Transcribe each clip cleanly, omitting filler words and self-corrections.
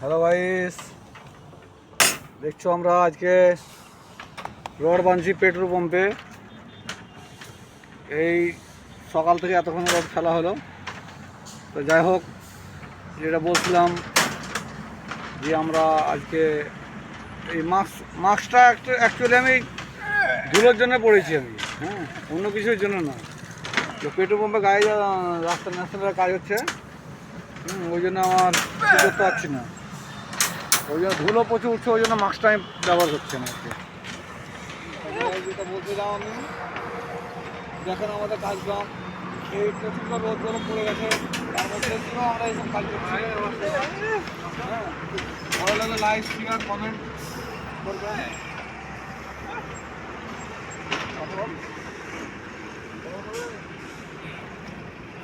Hello guys, দেখছো আমরা আজকে রড বানছি পেট্রোল পাম্পে। এই সকাল থেকে এতক্ষণ রড ফেলা হলো। তো যাই হোক, যেটা বলছিলাম যে আমরা আজকে এই মাস্কটা অ্যাকচুয়ালি আমি ধুলোর জন্য পড়েছি আমি, হ্যাঁ, অন্য কিছুর জন্য না। তো পেট্রোল পাম্পে গায়ে রাস্তা ন্যাশনালের কাজ হচ্ছে, ওই জন্য আমার করতে পারছি না। ওই জন্য ধুলো প্রচুর উঠছে, ওই জন্য মাস্কটা আমি ব্যবহার করছি না। যেটা বলছিলাম আমি, দেখেন আমাদের কাজগ্রাম এই প্রচুর রোদ গরম পড়ে গেছে, তার মধ্যে আমরা এইসব কাজ করছি। হ্যাঁ, ভালো লাগলে লাইক শেয়ার কমেন্ট করবেন।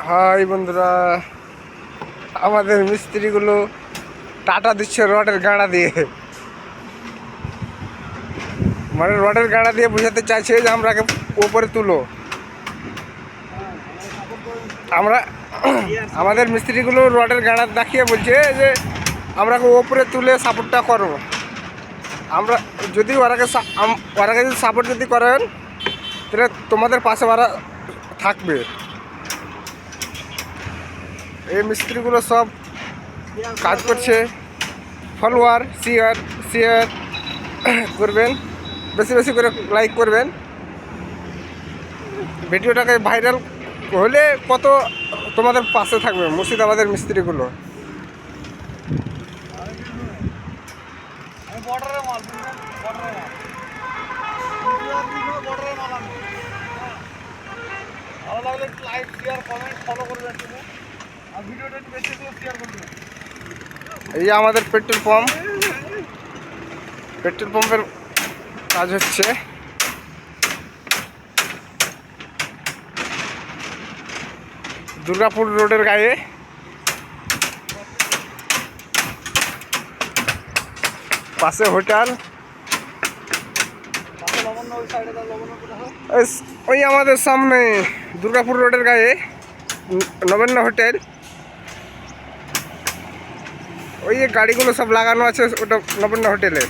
হাই বন্ধুরা, আমাদের মিস্ত্রিগুলো টাটা দিচ্ছে রডের গাঁড়া দিয়ে, মানে রডের গাঁড়া দিয়ে বোঝাতে চাইছে যে আমরাকে ওপরে তুলো। আমরা আমাদের মিস্ত্রিগুলো রডের গাঁড়া দেখিয়ে বলছে যে আমরাকে ওপরে তুলে সাপোর্টটা করো। আমরা যদি ওরাকে যদি সাপোর্ট যদি করেন তাহলে তোমাদের পাশে ওরা থাকবে। এই মিস্ত্রিগুলো সব কাজ করছে। ফলোয়ার শেয়ার করবেন, বেশি বেশি করে লাইক করবেন। ভিডিওটাকে ভাইরাল হলে কত তোমাদের পাশে থাকবে মুর্শিদাবাদের মিস্ত্রিগুলো। ভালো লাগলে একটু লাইক শেয়ার কমেন্ট ফলো করবেন, আর ভিডিওটা একটু বেশি করে শেয়ার করবেন। এই যে আমাদের পেট্রোল পাম্পের কাজ হচ্ছে। দুর্গাপুর রোডের গায়ে পাশে হোটেল, ওই আমাদের সামনে দুর্গাপুর রোডের গায়ে নবান্ন হোটেল। ওই গাড়িগুলো সব লাগানো আছে ওটা নবান্ন হোটেলে।